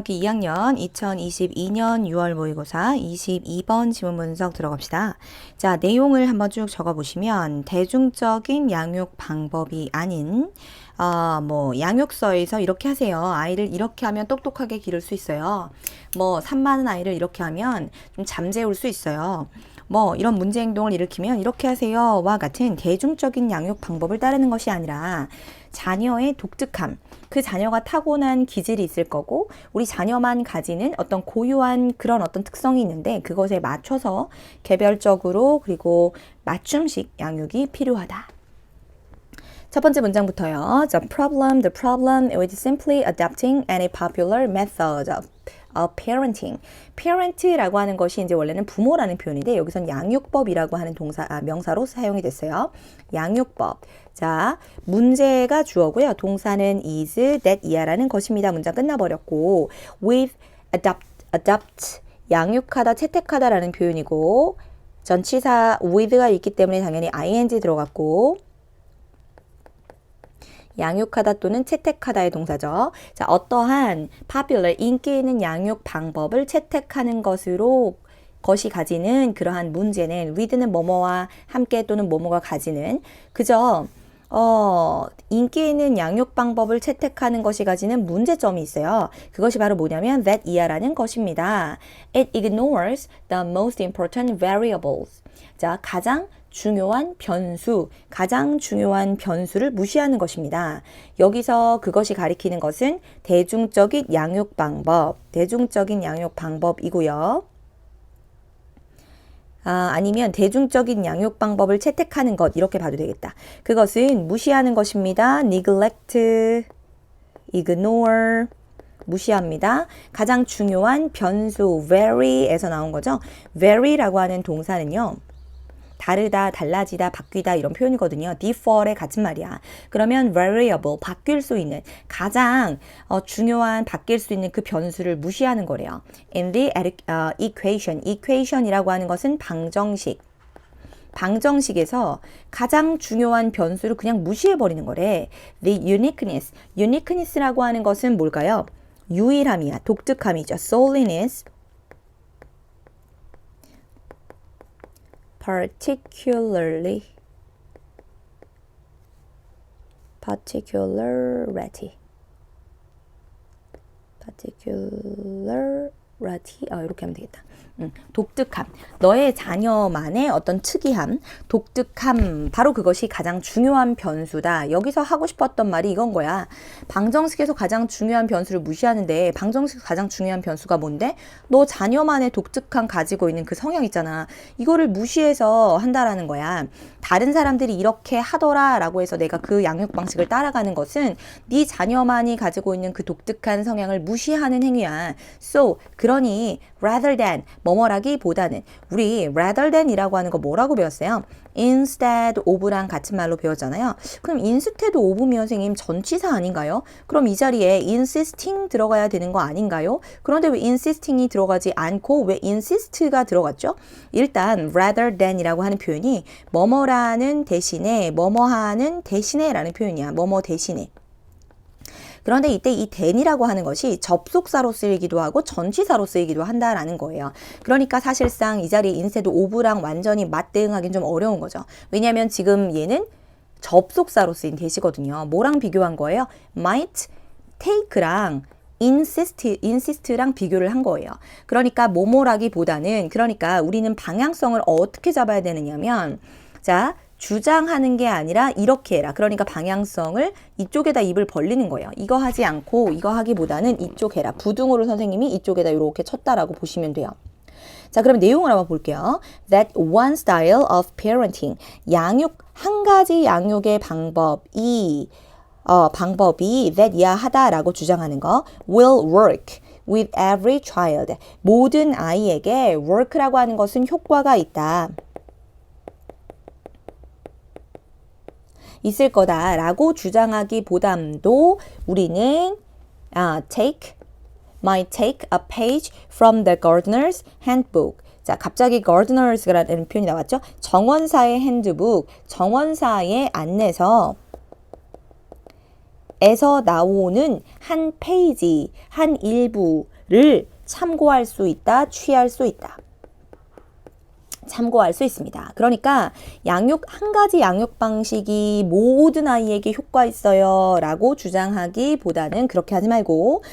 학기 2학년 2022년 6월 모의고사 22번 지문 분석 들어갑시다. 자, 내용을 한번 쭉 적어보시면 대중적인 양육 방법이 아닌 양육서에서 이렇게 하세요. 아이를 이렇게 하면 똑똑하게 기를 수 있어요. 산 많은 아이를 이렇게 하면 좀 잠재울 수 있어요. 이런 문제 행동을 일으키면 이렇게 하세요와 같은 대중적인 양육 방법을 따르는 것이 아니라 자녀의 독특함, 그 자녀가 타고난 기질이 있을 거고 우리 자녀만 가지는 어떤 고유한 그런 어떤 특성이 있는데 그것에 맞춰서 개별적으로 그리고 맞춤식 양육이 필요하다. 첫 번째 문장부터요. The problem with simply adopting any popular method of parenting. parent라고 하는 것이 이제 원래는 부모라는 표현인데 여기선 양육법이라고 하는 명사로 사용이 됐어요. 양육법. 자, 문제가 주어고요. 동사는 is, that, i라는 것입니다. 문장 끝나버렸고 with adopt 양육하다, 채택하다라는 표현이고 전치사 with가 있기 때문에 당연히 ing 들어갔고 양육하다 또는 채택하다의 동사죠. 자, 어떠한 popular, 인기 있는 양육 방법을 채택하는 것이 가지는 그러한 문제는 with는 뭐뭐와 함께 또는 뭐뭐가 가지는 그저 인기 있는 양육 방법을 채택하는 것이 가지는 문제점이 있어요. 그것이 바로 뭐냐면 that i라는 것입니다. It ignores the most important variables. 자, 가장 중요한 변수를 무시하는 것입니다. 여기서 그것이 가리키는 것은 대중적인 양육 방법이고요. 아니면 대중적인 양육 방법을 채택하는 것 이렇게 봐도 되겠다. 그것은 무시하는 것입니다. neglect, ignore, 무시합니다. 가장 중요한 변수 vary에서 나온 거죠. vary라고 하는 동사는요. 다르다, 달라지다, 바뀌다 이런 표현이거든요. differ의 같은 말이야. 그러면 variable, 바뀔 수 있는 가장 중요한 바뀔 수 있는 그 변수를 무시하는 거래요. In the equation이라고 하는 것은 방정식에서 가장 중요한 변수를 그냥 무시해버리는 거래. The uniqueness라고 하는 것은 뭘까요? 유일함이야, 독특함이죠. soliness, particularity. 이렇게 하면 되겠다. 독특함. 너의 자녀만의 어떤 특이함, 독특함, 바로 그것이 가장 중요한 변수다. 여기서 하고 싶었던 말이 이건 거야. 방정식에서 가장 중요한 변수를 무시하는데 방정식에서 가장 중요한 변수가 뭔데? 너 자녀만의 독특함 가지고 있는 그 성향 있잖아. 이거를 무시해서 한다라는 거야. 다른 사람들이 이렇게 하더라 라고 해서 내가 그 양육 방식을 따라가는 것은 네 자녀만이 가지고 있는 그 독특한 성향을 무시하는 행위야. So, 그러니 rather than, 뭐뭐라기보다는 우리 rather than이라고 하는 거 뭐라고 배웠어요? instead of랑 같은 말로 배웠잖아요. 그럼 instead of면 선생님 전치사 아닌가요? 그럼 이 자리에 insisting 들어가야 되는 거 아닌가요? 그런데 왜 insisting이 들어가지 않고 왜 insist가 들어갔죠? 일단 rather than이라고 하는 표현이 뭐뭐라는 대신에 뭐뭐하는 대신에 라는 표현이야. 뭐뭐 대신에. 그런데 이때 이 than이라고 하는 것이 접속사로 쓰이기도 하고 전치사로 쓰이기도 한다라는 거예요. 그러니까 사실상 이 자리 instead of랑 완전히 맞대응하기는 좀 어려운 거죠. 왜냐하면 지금 얘는 접속사로 쓰인 대시거든요. 뭐랑 비교한 거예요? might, take랑 insist랑 비교를 한 거예요. 그러니까 뭐뭐라기보다는 그러니까 우리는 방향성을 어떻게 잡아야 되느냐면 자, 주장하는 게 아니라 이렇게 해라. 그러니까 방향성을 이쪽에다 입을 벌리는 거예요. 이거 하지 않고 이거 하기보다는 이쪽 해라. 부등호를 선생님이 이쪽에다 이렇게 쳤다라고 보시면 돼요. 자, 그럼 내용을 한번 볼게요. That one style of parenting. 한 가지 양육의 방법이 that 하다라고 주장하는 거 will work with every child. 모든 아이에게 work라고 하는 것은 효과가 있다. 있을 거다라고 주장하기보담도 우리는 might take a page from the gardener's handbook. 자, 갑자기 gardeners라는 표현이 나왔죠? 정원사의 핸드북, 정원사의 안내서 에서 나오는 한 페이지, 한 일부를 참고할 수 있다, 취할 수 있다. 참고할 수 있습니다. 그러니까 한 가지 양육 방식이 모든 아이에게 효과 있어요 라고 주장하기보다는 그렇게 하지 말고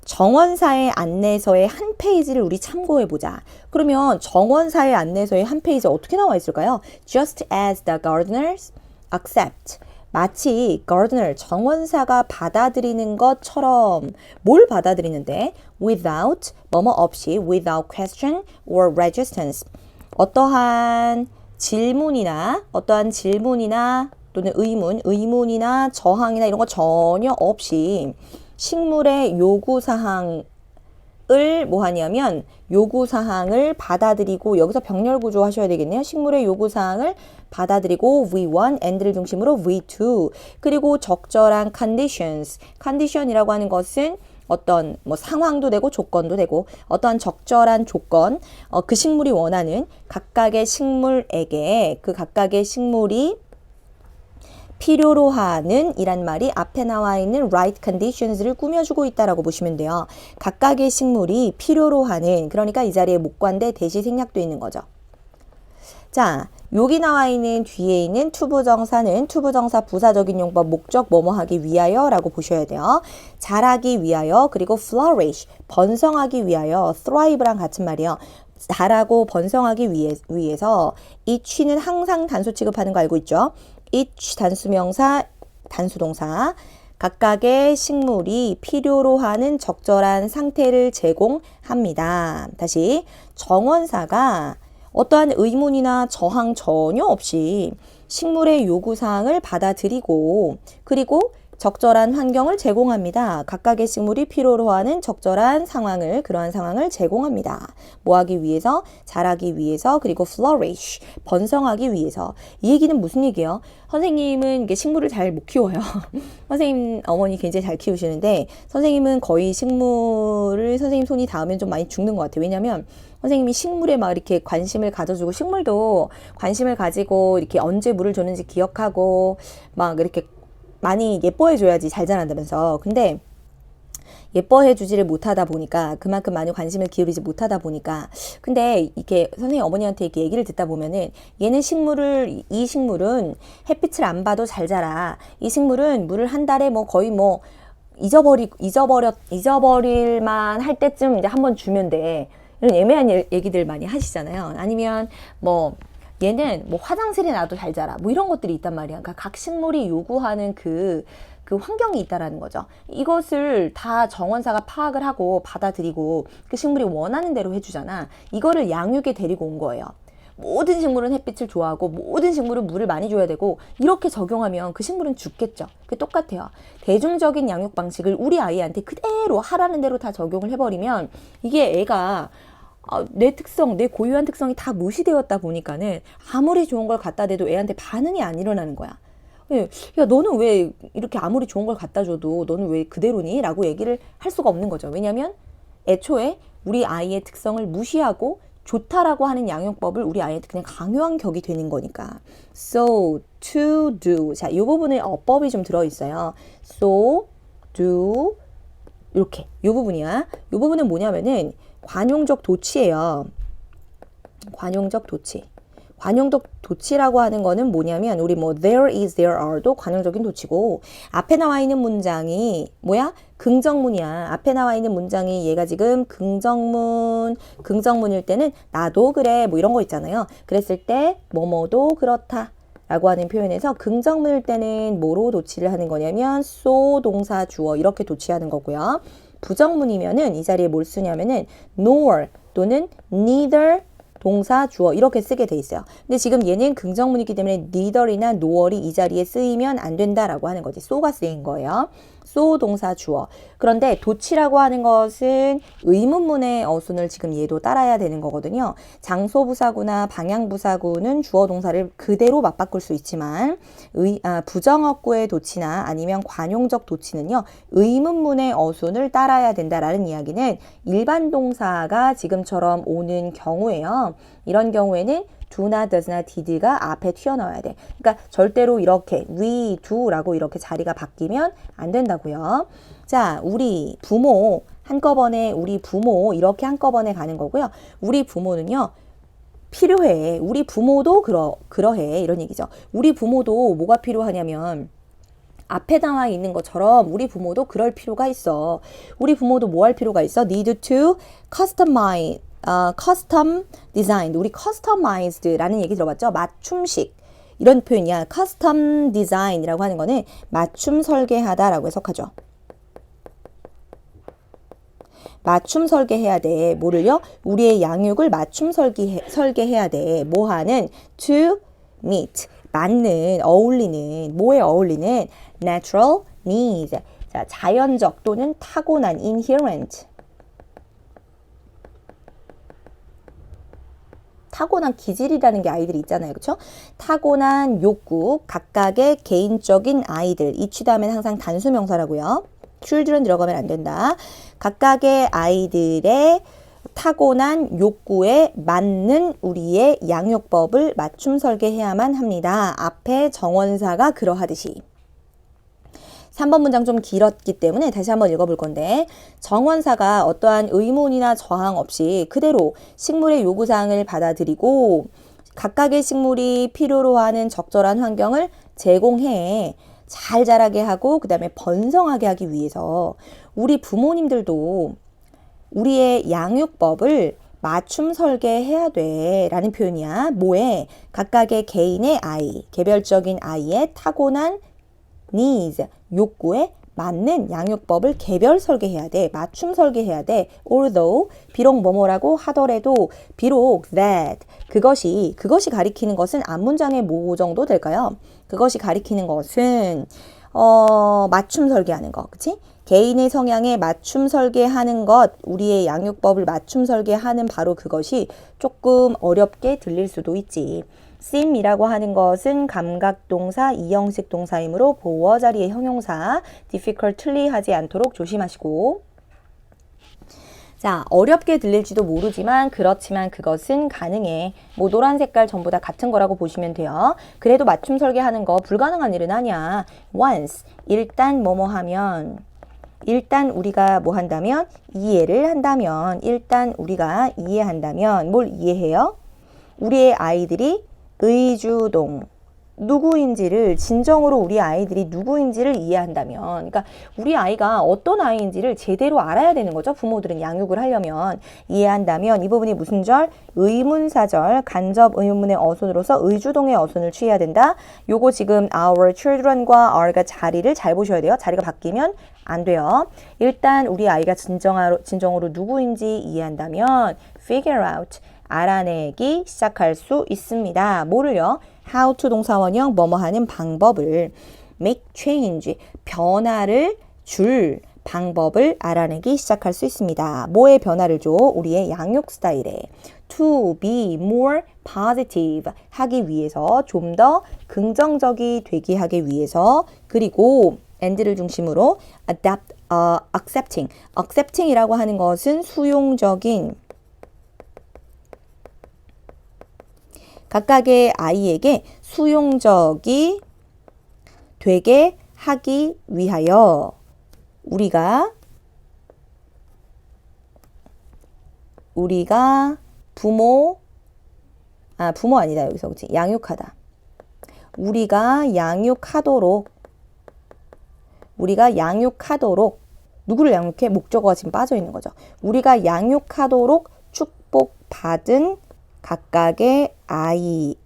정원사의 안내서의 한 페이지를 우리 참고해보자. 그러면 정원사의 안내서의 한 페이지 어떻게 나와 있을까요? Just as the gardeners accept. 마치 gardener, 정원사가 받아들이는 것처럼 뭘 받아들이는데? Without, 뭐뭐 없이, without question or resistance. 어떠한 질문이나 또는 의문이나 저항이나 이런 거 전혀 없이 식물의 요구사항을 뭐하냐면 요구사항을 받아들이고 여기서 병렬구조 하셔야 되겠네요. 식물의 요구사항을 받아들이고 we1, and를 중심으로 we2 그리고 적절한 condition이라고 하는 것은 어떤 뭐 상황도 되고 조건도 되고 어떠한 적절한 조건 그 식물이 원하는 각각의 식물에게 그 각각의 식물이 필요로 하는 이란 말이 앞에 나와 있는 right conditions를 꾸며주고 있다라고 보시면 돼요. 각각의 식물이 필요로 하는 그러니까 이 자리에 목관대 대시 생략도 있는 거죠. 자, 여기 나와 있는 뒤에 있는 투부정사는 투부정사 부사적인 용법 목적 뭐뭐 하기 위하여 라고 보셔야 돼요. 자라기 위하여 그리고 flourish 번성하기 위하여 thrive랑 같은 말이에요. 자라고 번성하기 위해서 이 취는 항상 단수 취급하는 거 알고 있죠? each 단수명사, 단수동사 각각의 식물이 필요로 하는 적절한 상태를 제공합니다. 다시 정원사가 어떠한 의문이나 저항 전혀 없이 식물의 요구사항을 받아들이고 그리고 적절한 환경을 제공합니다. 각각의 식물이 필요로 하는 적절한 그러한 상황을 제공합니다. 뭐 하기 위해서? 자라기 위해서, 그리고 flourish, 번성하기 위해서. 이 얘기는 무슨 얘기예요? 선생님은 이게 식물을 잘 못 키워요. 선생님, 어머니 굉장히 잘 키우시는데, 선생님은 거의 식물을 선생님 손이 닿으면 좀 많이 죽는 것 같아요. 왜냐면, 선생님이 식물에 막 이렇게 관심을 가져주고, 식물도 관심을 가지고, 이렇게 언제 물을 줬는지 기억하고, 막 이렇게 많이 예뻐해줘야지 잘 자란다면서. 근데 예뻐해주지를 못하다 보니까 그만큼 많이 관심을 기울이지 못하다 보니까 근데 이렇게 선생님 어머니한테 이렇게 얘기를 듣다 보면은 이 식물은 햇빛을 안 봐도 잘 자라. 이 식물은 물을 한 달에 뭐 거의 뭐 잊어버릴만 할 때쯤 이제 한번 주면 돼. 이런 애매한 얘기들 많이 하시잖아요. 아니면 뭐 얘는 뭐 화장실에 놔도 잘 자라. 뭐 이런 것들이 있단 말이야. 그러니까 각 식물이 요구하는 그 환경이 있다라는 거죠. 이것을 다 정원사가 파악을 하고 받아들이고 그 식물이 원하는 대로 해주잖아. 이거를 양육에 데리고 온 거예요. 모든 식물은 햇빛을 좋아하고 모든 식물은 물을 많이 줘야 되고 이렇게 적용하면 그 식물은 죽겠죠. 그게 똑같아요. 대중적인 양육 방식을 우리 아이한테 그대로 하라는 대로 다 적용을 해버리면 이게 애가 내 특성, 내 고유한 특성이 다 무시되었다 보니까는 아무리 좋은 걸 갖다 대도 애한테 반응이 안 일어나는 거야. 야, 너는 왜 이렇게 아무리 좋은 걸 갖다 줘도 너는 왜 그대로니? 라고 얘기를 할 수가 없는 거죠. 왜냐면 애초에 우리 아이의 특성을 무시하고 좋다라고 하는 양육법을 우리 아이한테 그냥 강요한 격이 되는 거니까. So, to do. 자, 이 부분에 어법이 좀 들어있어요. So, do. 이렇게. 이 부분이야. 이 부분은 뭐냐면은 관용적 도치예요. 관용적 도치. 관용적 도치라고 하는 거는 뭐냐면 우리 뭐 there is, there are도 관용적인 도치고 앞에 나와 있는 문장이 뭐야? 긍정문이야. 앞에 나와 있는 문장이 얘가 지금 긍정문일 때는 나도 그래 뭐 이런 거 있잖아요. 그랬을 때 뭐뭐도 그렇다 라고 하는 표현에서 긍정문일 때는 뭐로 도치를 하는 거냐면 so 동사 주어 이렇게 도치하는 거고요. 부정문이면은 이 자리에 뭘 쓰냐면은 nor 또는 neither 동사 주어 이렇게 쓰게 돼 있어요. 근데 지금 얘는 긍정문이기 때문에 neither이나 nor이 이 자리에 쓰이면 안 된다라고 하는 거지. so가 쓰인 거예요. so 동사 주어. 그런데 도치라고 하는 것은 의문문의 어순을 지금 얘도 따라야 되는 거거든요. 장소부사구나 방향부사구는 주어 동사를 그대로 맞바꿀 수 있지만 부정어구의 도치나 아니면 관용적 도치는요. 의문문의 어순을 따라야 된다라는 이야기는 일반 동사가 지금처럼 오는 경우에요. 이런 경우에는 do나, does나, did가 앞에 튀어나와야 돼. 그러니까 절대로 이렇게 we, do라고 이렇게 자리가 바뀌면 안 된다고요. 자, 우리 부모 한꺼번에 우리 부모 이렇게 한꺼번에 가는 거고요. 우리 부모는요. 필요해. 우리 부모도 그러해. 이런 얘기죠. 우리 부모도 뭐가 필요하냐면 앞에 나와 있는 것처럼 우리 부모도 그럴 필요가 있어. 우리 부모도 뭐 할 필요가 있어? Need to customize, custom design. 우리 customized라는 얘기 들어봤죠? 맞춤식. 이런 표현이야. custom design이라고 하는 거는 맞춤 설계하다라고 해석하죠. 맞춤 설계해야 돼. 뭐를요? 우리의 양육을 맞춤 설계해야 돼. 뭐 하는? To meet. 맞는, 어울리는, 뭐에 어울리는? Natural needs. 자, 자연적 또는 타고난 inherent. 타고난 기질이라는 게 아이들이 있잖아요. 그렇죠? 타고난 욕구, 각각의 개인적인 아이들. each 다음에는 항상 단수명사라고요. children 들어가면 안 된다. 각각의 아이들의 타고난 욕구에 맞는 우리의 양육법을 맞춤 설계해야만 합니다. 앞에 정원사가 그러하듯이. 3번 문장 좀 길었기 때문에 다시 한번 읽어볼 건데 정원사가 어떠한 의문이나 저항 없이 그대로 식물의 요구사항을 받아들이고 각각의 식물이 필요로 하는 적절한 환경을 제공해 잘 자라게 하고 그 다음에 번성하게 하기 위해서 우리 부모님들도 우리의 양육법을 맞춤 설계해야 돼 라는 표현이야. 뭐에? 각각의 개인의 아이, 개별적인 아이의 타고난 needs, 욕구에 맞는 양육법을 개별 설계해야 돼. 맞춤 설계해야 돼. Although, 비록 뭐뭐라고 하더라도 비록 that, 그것이 가리키는 것은 앞문장의 뭐 정도 될까요? 그것이 가리키는 것은 맞춤 설계하는 거. 그치? 개인의 성향에 맞춤 설계하는 것, 우리의 양육법을 맞춤 설계하는 바로 그것이 조금 어렵게 들릴 수도 있지. seem이라고 하는 것은 감각동사, 이형식 동사이므로 보어 자리의 형용사, difficultly 하지 않도록 조심하시고. 자, 어렵게 들릴지도 모르지만 그렇지만 그것은 가능해. 뭐 노란 색깔 전부 다 같은 거라고 보시면 돼요. 그래도 맞춤 설계하는 거 불가능한 일은 아니야. once, 일단 뭐뭐 하면, 일단 우리가 뭐 한다면? 이해를 한다면, 일단 우리가 이해한다면 뭘 이해해요? 우리의 아이들이 의주동, 누구인지를 진정으로 우리 아이들이 누구인지를 이해한다면 그러니까 우리 아이가 어떤 아이인지를 제대로 알아야 되는 거죠. 부모들은 양육을 하려면 이해한다면 이 부분이 무슨 절? 의문사절 간접 의문의 어순으로서 의주동의 어순을 취해야 된다. 요거 지금 our children과 our가 자리를 잘 보셔야 돼요. 자리가 바뀌면 안 돼요. 일단 우리 아이가 진정으로 누구인지 이해한다면 figure out 알아내기 시작할 수 있습니다. 뭐를요? how to 동사원형 뭐뭐 하는 방법을 make change 변화를 줄 방법을 알아내기 시작할 수 있습니다. 뭐에 변화를 줘? 우리의 양육 스타일에 to be more positive 하기 위해서 좀 더 긍정적이 되게 하기 위해서 그리고 and를 중심으로 accepting이라고 하는 것은 수용적인 각각의 아이에게 수용적이 되게 하기 위하여 우리가 부모 아니다 여기서 그치? 양육하다. 우리가 양육하도록 누구를 양육해? 목적어가 지금 빠져 있는 거죠. 우리가 양육하도록 축복받은 각각의 아이에게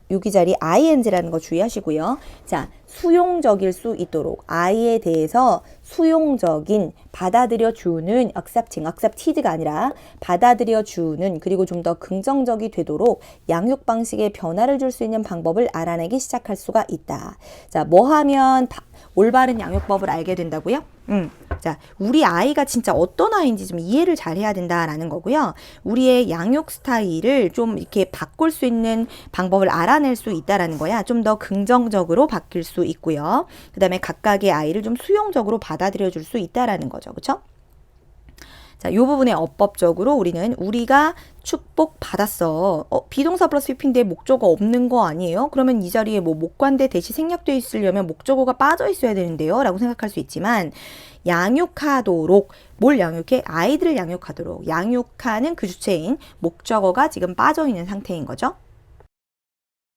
여기 자리 ing라는 거 주의하시고요. 자, 수용적일 수 있도록 아이에 대해서 수용적인 받아들여주는 accepted가 아니라 받아들여주는 그리고 좀 더 긍정적이 되도록 양육 방식에 변화를 줄 수 있는 방법을 알아내기 시작할 수가 있다. 자, 뭐 하면 올바른 양육법을 알게 된다고요? 자, 우리 아이가 진짜 어떤 아이인지 좀 이해를 잘 해야 된다라는 거고요. 우리의 양육 스타일을 좀 이렇게 바꿀 수 있는 방법을 알아낼 수 있다라는 거야. 좀 더 긍정적으로 바뀔 수 있고요. 그 다음에 각각의 아이를 좀 수용적으로 받아들여 줄 수 있다라는 거죠. 그쵸? 자, 이 부분에 어법적으로 우리는 우리가 축복받았어. 비동사 플러스 VP인데 목적어 없는 거 아니에요? 그러면 이 자리에 뭐 목관대 대시 생략되어 있으려면 목적어가 빠져 있어야 되는데요? 라고 생각할 수 있지만 양육하도록, 뭘 양육해? 아이들을 양육하도록. 양육하는 그 주체인 목적어가 지금 빠져 있는 상태인 거죠.